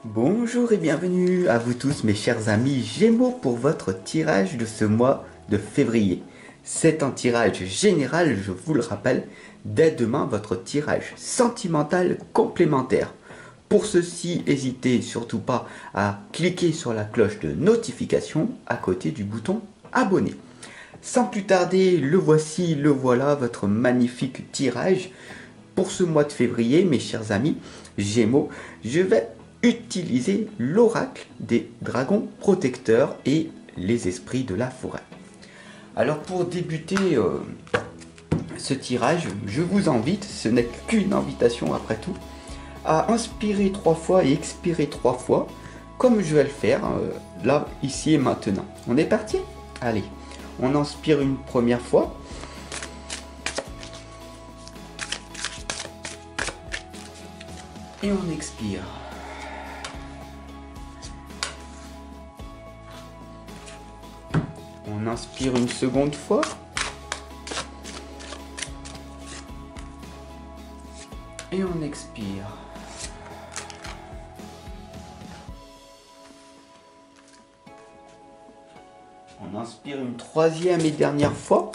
Bonjour et bienvenue à vous tous mes chers amis Gémeaux pour votre tirage de ce mois de février. C'est un tirage général, je vous le rappelle, dès demain votre tirage sentimental complémentaire. Pour ceci, n'hésitez surtout pas à cliquer sur la cloche de notification à côté du bouton abonner. Sans plus tarder, le voici, le voilà, votre magnifique tirage. Pour ce mois de février, mes chers amis Gémeaux, je vais utiliser l'oracle des dragons protecteurs et les esprits de la forêt. Alors pour débuter ce tirage, je vous invite, ce n'est qu'une invitation après tout, à inspirer 3 fois et expirer 3 fois, comme je vais le faire là, ici et maintenant. On est parti? Allez, on inspire une première fois. Et on expire. On inspire une seconde fois. Et on expire. On inspire une troisième et dernière fois.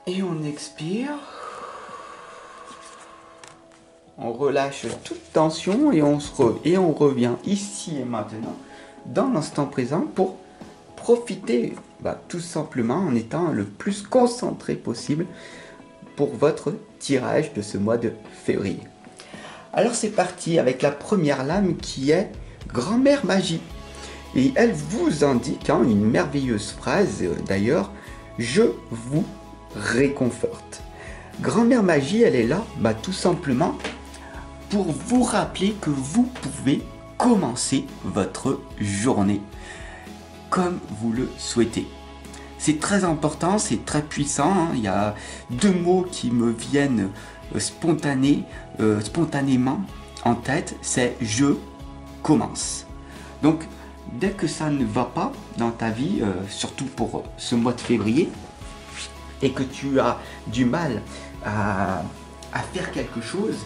Et on expire. On relâche toute tension et on revient ici et maintenant, dans l'instant présent, pour profiter tout simplement en étant le plus concentré possible pour votre tirage de ce mois de février. Alors c'est parti avec la première lame qui est Grand-mère Magie. Et elle vous indique une merveilleuse phrase d'ailleurs, je vous réconforte. Grand-mère Magie, elle est là tout simplement pour vous rappeler que vous pouvez commencer votre journée comme vous le souhaitez. C'est très important, c'est très puissant. Il y a deux mots qui me viennent spontanément en tête, c'est je commence. Donc dès que ça ne va pas dans ta vie, surtout pour ce mois de février, et que tu as du mal à faire quelque chose,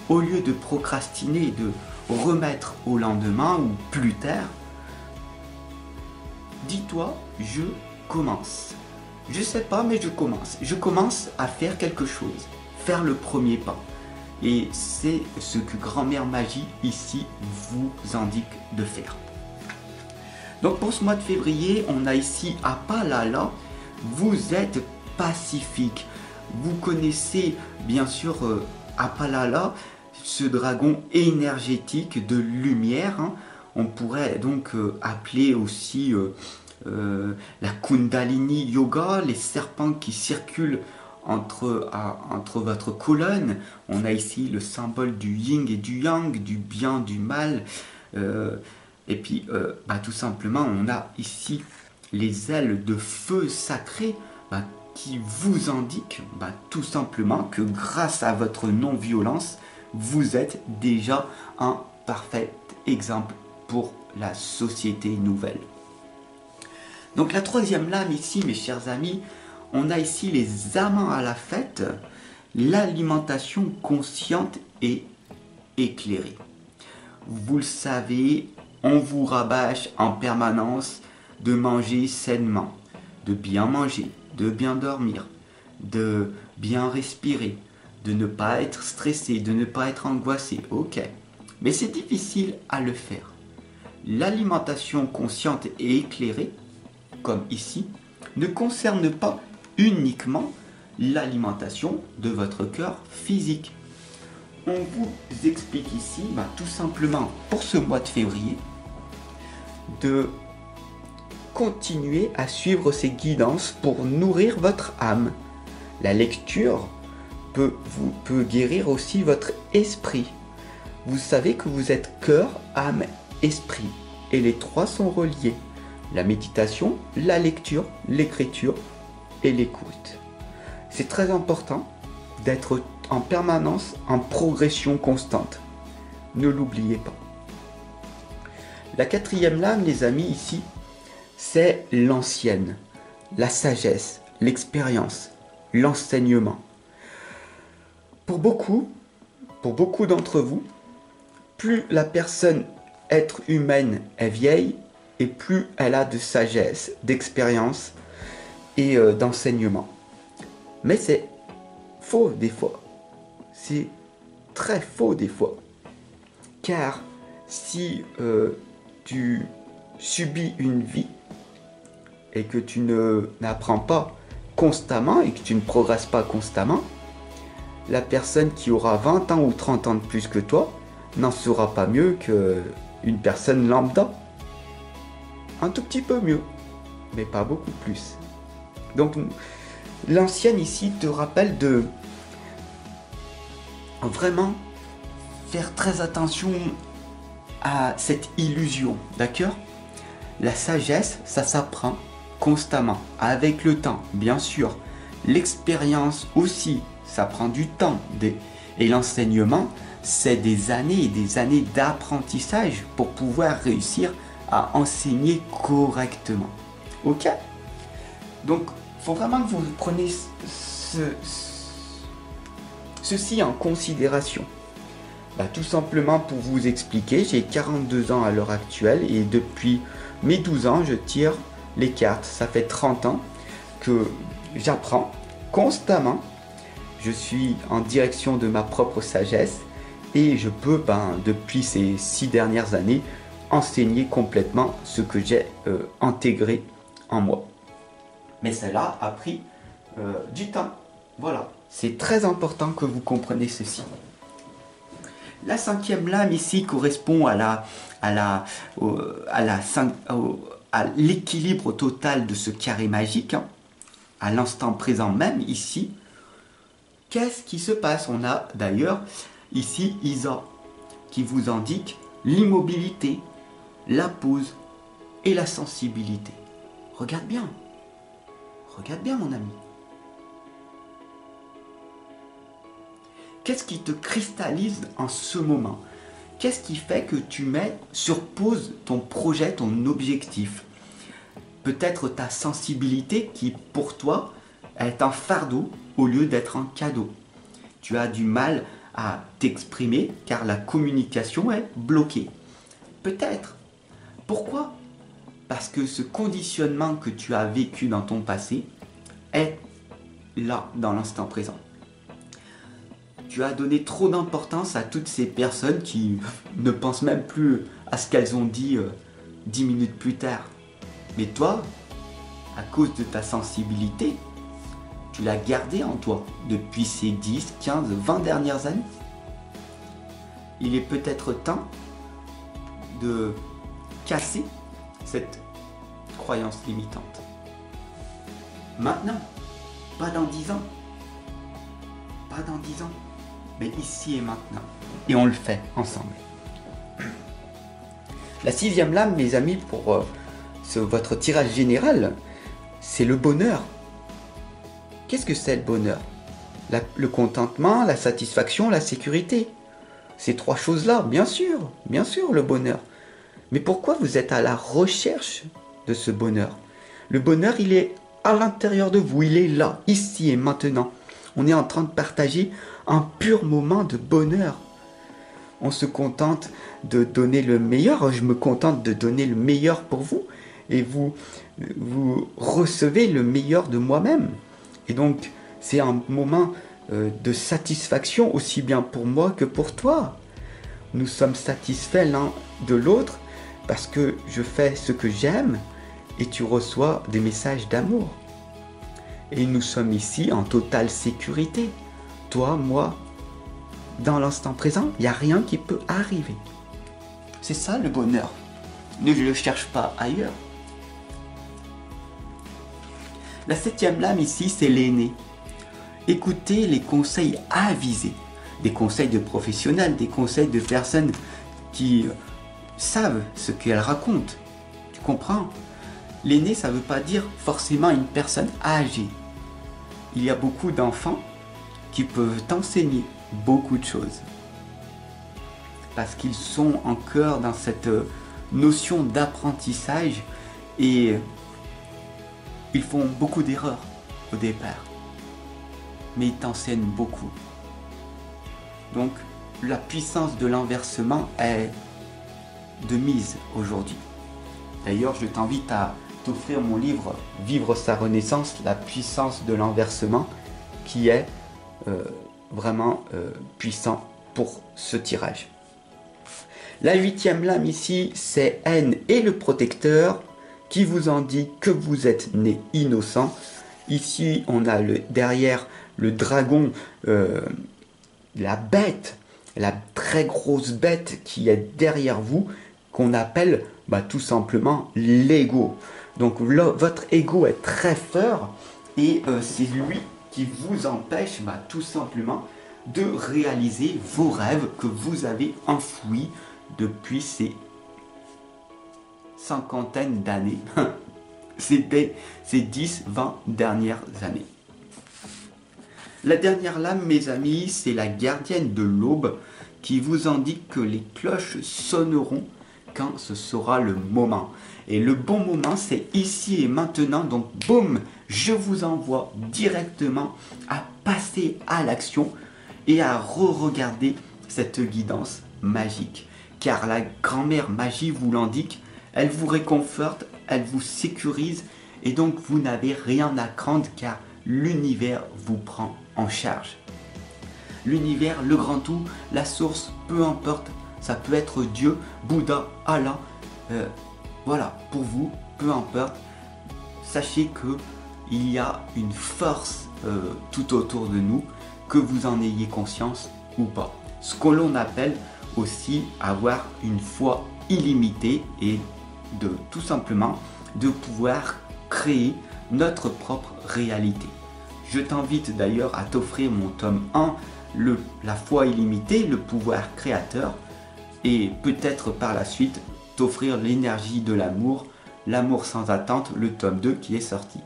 au lieu de procrastiner, de remettre au lendemain ou plus tard, dis-toi, je commence. Je sais pas, mais je commence. Je commence à faire quelque chose, faire le premier pas. Et c'est ce que Grand-mère Magie ici vous indique de faire. Donc pour ce mois de février, on a ici Apalala, vous êtes pacifique. Vous connaissez bien sûr Apalala, ce dragon énergétique de lumière. On pourrait donc appeler aussi la Kundalini Yoga, les serpents qui circulent entre votre colonne. On a ici le symbole du yin et du yang, du bien, du mal. Et puis tout simplement, on a ici les ailes de feu sacré qui vous indiquent tout simplement que grâce à votre non-violence, vous êtes déjà un parfait exemple pour la société nouvelle. Donc la troisième lame ici, mes chers amis, on a ici les amants à la fête, l'alimentation consciente et éclairée. Vous le savez, on vous rabâche en permanence de manger sainement, de bien manger, de bien dormir, de bien respirer, de ne pas être stressé, de ne pas être angoissé. Ok, mais c'est difficile à le faire. L'alimentation consciente et éclairée, comme ici, ne concerne pas uniquement l'alimentation de votre cœur physique. On vous explique ici, tout simplement pour ce mois de février, de continuer à suivre ces guidances pour nourrir votre âme. La lecture peut guérir aussi votre esprit. Vous savez que vous êtes cœur, âme, esprit. Et les trois sont reliés. La méditation, la lecture, l'écriture et l'écoute. C'est très important d'être en permanence en progression constante. Ne l'oubliez pas. La quatrième lame, les amis, ici, c'est l'ancienne, la sagesse, l'expérience, l'enseignement. Pour beaucoup, pour beaucoup d'entre vous, plus la personne, être humaine, est vieille, et plus elle a de sagesse, d'expérience et d'enseignement. Mais c'est faux des fois. C'est très faux des fois. Car si tu subis une vie et que tu n'apprends pas constamment et que tu ne progresses pas constamment, la personne qui aura 20 ans ou 30 ans de plus que toi n'en sera pas mieux qu'une personne lambda. Un tout petit peu mieux, mais pas beaucoup plus. Donc l'ancienne ici te rappelle de vraiment faire très attention à cette illusion, d'accord? La sagesse, ça s'apprend constamment, avec le temps, bien sûr. L'expérience aussi, ça prend du temps. Et l'enseignement, c'est des années et des années d'apprentissage pour pouvoir réussir à enseigner correctement. Ok? Donc, il faut vraiment que vous preniez ceci en considération. Bah, tout simplement pour vous expliquer, j'ai 42 ans à l'heure actuelle et depuis mes 12 ans, je tire les cartes. Ça fait 30 ans que j'apprends constamment. Je suis en direction de ma propre sagesse et je peux, depuis ces 6 dernières années, enseigner complètement ce que j'ai intégré en moi. Mais cela a pris du temps. Voilà, c'est très important que vous compreniez ceci. La 5e lame ici correspond à l'équilibre total de ce carré magique, hein, à l'instant présent même ici. Qu'est-ce qui se passe? On a d'ailleurs ici Isa qui vous indique l'immobilité, la pause et la sensibilité. Regarde bien mon ami. Qu'est-ce qui te cristallise en ce moment? Qu'est-ce qui fait que tu mets sur pause ton projet, ton objectif? Peut-être ta sensibilité qui, pour toi, est un fardeau au lieu d'être un cadeau. Tu as du mal à t'exprimer car la communication est bloquée. Peut-être. Pourquoi? Parce que ce conditionnement que tu as vécu dans ton passé est là, dans l'instant présent. Tu as donné trop d'importance à toutes ces personnes qui ne pensent même plus à ce qu'elles ont dit 10 minutes plus tard. Mais toi, à cause de ta sensibilité, tu l'as gardée en toi depuis ces 10, 15, 20 dernières années. Il est peut-être temps de casser cette croyance limitante. Maintenant, pas dans 10 ans. Pas dans 10 ans. Mais ici et maintenant. Et on le fait ensemble. La 6e lame, mes amis, pour votre tirage général, c'est le bonheur. Qu'est-ce que c'est le bonheur? Le contentement, la satisfaction, la sécurité. Ces 3 choses-là, bien sûr, le bonheur. Mais pourquoi vous êtes à la recherche de ce bonheur? Le bonheur, il est à l'intérieur de vous, il est là, ici et maintenant. On est en train de partager un pur moment de bonheur. On se contente de donner le meilleur, je me contente de donner le meilleur pour vous, et vous recevez le meilleur de moi-même. Et donc, c'est un moment de satisfaction aussi bien pour moi que pour toi. Nous sommes satisfaits l'un de l'autre parce que je fais ce que j'aime et tu reçois des messages d'amour. Et nous sommes ici en totale sécurité. Toi, moi, dans l'instant présent, il n'y a rien qui peut arriver. C'est ça le bonheur. Ne le cherche pas ailleurs. La 7e lame ici, c'est l'aîné. Écoutez les conseils avisés. Des conseils de professionnels, des conseils de personnes qui savent ce qu'elles racontent. Tu comprends? L'aîné, ça ne veut pas dire forcément une personne âgée. Il y a beaucoup d'enfants qui peuvent t'enseigner beaucoup de choses. Parce qu'ils sont encore dans cette notion d'apprentissage et ils font beaucoup d'erreurs au départ. Mais ils t'enseignent beaucoup. Donc, la puissance de l'inversement est de mise aujourd'hui. D'ailleurs, je t'invite à t'offrir mon livre Vivre sa renaissance, la puissance de l'inversement, qui est vraiment puissant pour ce tirage. La 8e lame ici, c'est Haine et le protecteur, qui vous en dit que vous êtes né innocent. Ici, on a derrière le dragon, la bête, la très grosse bête qui est derrière vous, qu'on appelle tout simplement l'ego. Donc votre ego est très fort et c'est lui qui vous empêche tout simplement de réaliser vos rêves que vous avez enfouis depuis ces cinquantaines d'années, ces 10-20 dernières années. La dernière lame, mes amis, c'est la gardienne de l'aube qui vous indique que les cloches sonneront quand ce sera le moment. Et le bon moment, c'est ici et maintenant. Donc, boum, je vous envoie directement à passer à l'action et à re-regarder cette guidance magique. Car la grand-mère magie vous l'indique, elle vous réconforte, elle vous sécurise et donc vous n'avez rien à craindre car l'univers vous prend en charge. L'univers, le grand tout, la source, peu importe, ça peut être Dieu, Bouddha, Allah, voilà, pour vous, peu importe, sachez que il y a une force tout autour de nous, que vous en ayez conscience ou pas. Ce que l'on appelle aussi avoir une foi illimitée et de tout simplement de pouvoir créer notre propre réalité. Je t'invite d'ailleurs à t'offrir mon tome 1, la foi illimitée, le pouvoir créateur, et peut-être par la suite t'offrir l'énergie de l'amour, l'amour sans attente, le tome 2 qui est sorti.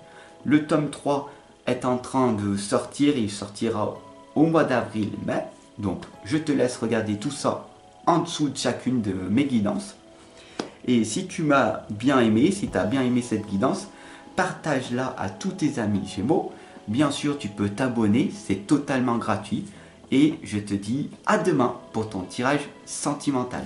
Le tome 3 est en train de sortir, il sortira au mois d'avril-mai, donc je te laisse regarder tout ça en dessous de chacune de mes guidances. Et si tu m'as bien aimé, si tu as bien aimé cette guidance, partage-la à tous tes amis Gémeaux. Bien sûr, tu peux t'abonner, c'est totalement gratuit. Et je te dis à demain pour ton tirage sentimental.